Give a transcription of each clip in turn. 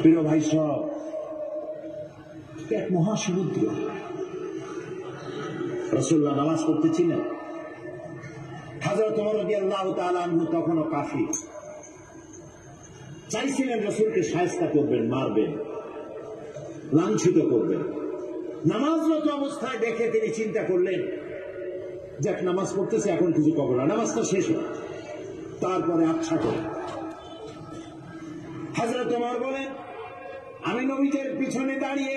প্রিয় ভাই সব, এক মহাসমুদ্র। রাসূলুল্লাহ নামাজ পড়তেছিলেন, হযরত ওমর রাদিয়াল্লাহু তাআলা আনহু তখনও কাফির, চাইছিলেন রাসূলকে শায়েস্তা করবেন, মারবেন, লাঞ্ছিত করবেন। নামাজরত অবস্থায় দেখে তিনি চিন্তা করলেন, যাক নামাজ পড়তেছে, এখন কিছু করবো না, নামাজটা শেষ হোক, তারপরে আচ্ছা করে। হযরত ওমর বলেন, আমি নবীজির পিছনে দাঁড়িয়ে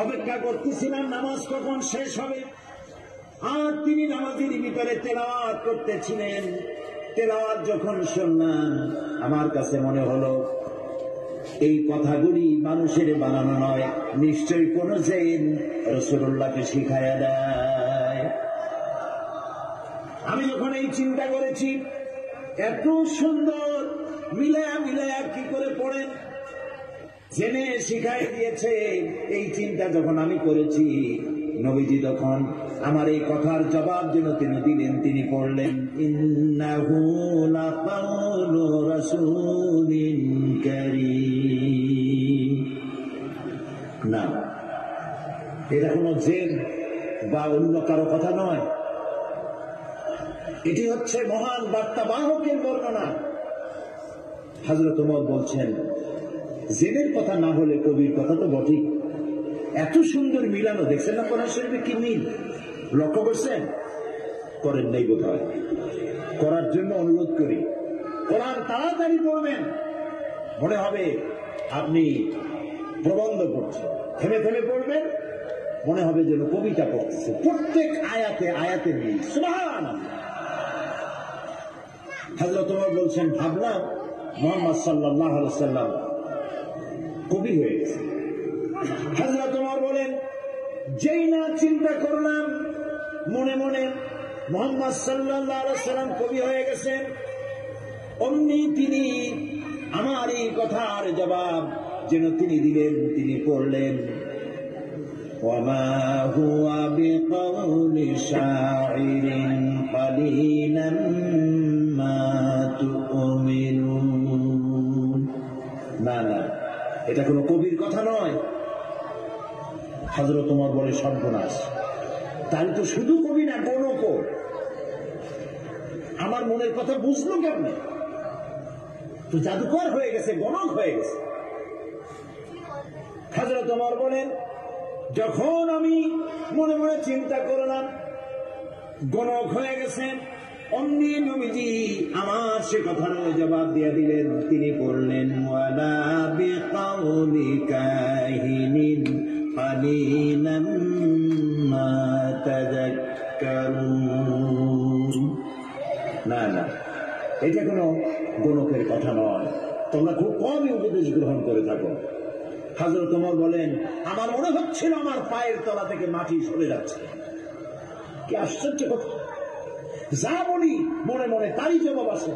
অপেক্ষা করতেছিলাম নামাজ কখন শেষ হবে, আর তিনি নামাজের ভিতরে তেলাওয়াত করতেছিলেন। তেলাওয়াত যখন শুনলাম, আমার কাছে মনে হলো এই কথাগুলি মানুষের বানানো নয়, নিশ্চয়ই কোন জিন রাসূলুল্লাহকে শিখায়া দেয়। আমি যখন এই চিন্তা করেছি, এত সুন্দর মিলায়া মিলায়া কি করে পড়েন, জেনে শিখাই দিয়েছে, এই চিন্তা যখন আমি করেছি, নবীজি তখন আমার এই কথার জবাব যেন তিনি দিলেন, তিনি পড়লেন, ইন্নাহু লাকাউলু রাসূলিন কারীম। না, এটা কোনো জেন বা অন্য কারো কথা নয়, এটি হচ্ছে মহান বার্তাবাহকের বর্ণনা। হযরত ওমর বলছেন, জেনের কথা না হলে কবির কথা তো বটেই। এত সুন্দর মিলানো, দেখছেন না কোরআন শরীফে কি মিল, লক্ষ্য করছেন? করেন নাই বোধ হয়, করার জন্য অনুরোধ করি। কোরআন তাড়াতাড়ি পড়বেন, মনে হবে আপনি প্রবন্ধ পড়ছেন, থেমে থেমে পড়বেন, মনে হবে যেন কবিতা পড়তেছে, প্রত্যেক আয়াতে আয়াতে মিল। সুবহানাল্লাহ। হযরত ওমর বলছেন, ভাবলাম মুহাম্মদ সাল্লাল্লাহু আলাইহি ওয়াসাল্লাম কবি হয়ে গেছে। হযরত ওমর বলেন, যেই না চিন্তা করলাম মনে মনে মুহাম্মদ সাল্লাল্লাহু আলাইহি ওয়াসাল্লাম কবি হয়ে গেছেন, অমনি তিনি আমার এই কথার জবাব যেন তিনি দিলেন। তিনি পড়লেন, ওয়ামা হুয়া বিকাউলি শাইরিন কালিলাম মা তুমিনুন। না না, এটা কোনো কবির কথা নয়। হযরত ওমর বলে, সর্বনাশ, তাই তো শুধু কবি না, গণক। আমার মনের কথা বুঝলো কেমনে? তো জাদুকর হয়ে গেছে, গণক হয়ে গেছে। হযরত ওমর বলেন, যখন আমি মনে মনে চিন্তা করলাম গণক হয়ে গেছেন, অমনি নবীজি আমার সে কথার জবাব দিয়ে দিলেন। তিনি বললেন, ওয়ালা বিকাউলি কাহিনিন কালিলাম মা তাযাক্কারুন। না না, এটা কোনো গণকের কথা নয়, তোমরা খুব কমই উপদেশ গ্রহণ করে থাকো। হযরত ওমর বলেন, আমার মনে হচ্ছিল আমার পায়ের তলা থেকে মাটি সরে যাচ্ছে। কি আশ্চর্য কথা! যা বলি মনে মনে তারই জবাব আসে।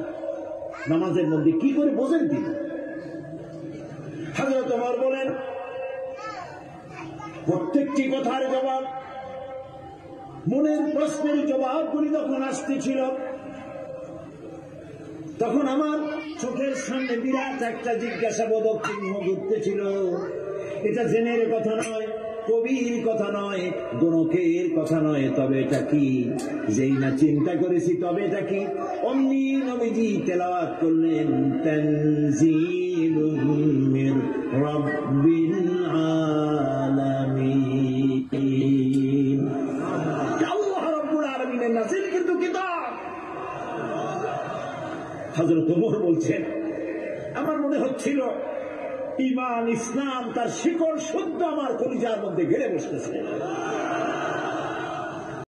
নামাজের মধ্যে কি করে বোঝেন তিনি? হযরত ওমর বলেন, প্রত্যেকটি কথার জবাব, মনের প্রশ্নের জবাবগুলি যখন আসতেছিল, তখন আমার চোখের সামনে বিরাট একটা জিজ্ঞাসাবোধক চিহ্ন ঘুরতেছিল। এটা জেনের কথা নয়, কবির কথা নয়, গণকের কথা নয়, তবে এটা কি? যেই না চিন্তা করেছি তবে এটা কি, অমনি নবীজি তেলাওয়াত করলেন, তানজিলুম মির রাব্বিল আলামিন। আল্লাহ রাব্বুল আলামিনের নাযিলকৃত কিতাব। হযরত ওমর বলছেন, আমার মনে হচ্ছিল ঈমান ইসলাম তার শিকড় শুদ্ধ আমার কলিজার মধ্যে ঘিরে বসতেছে।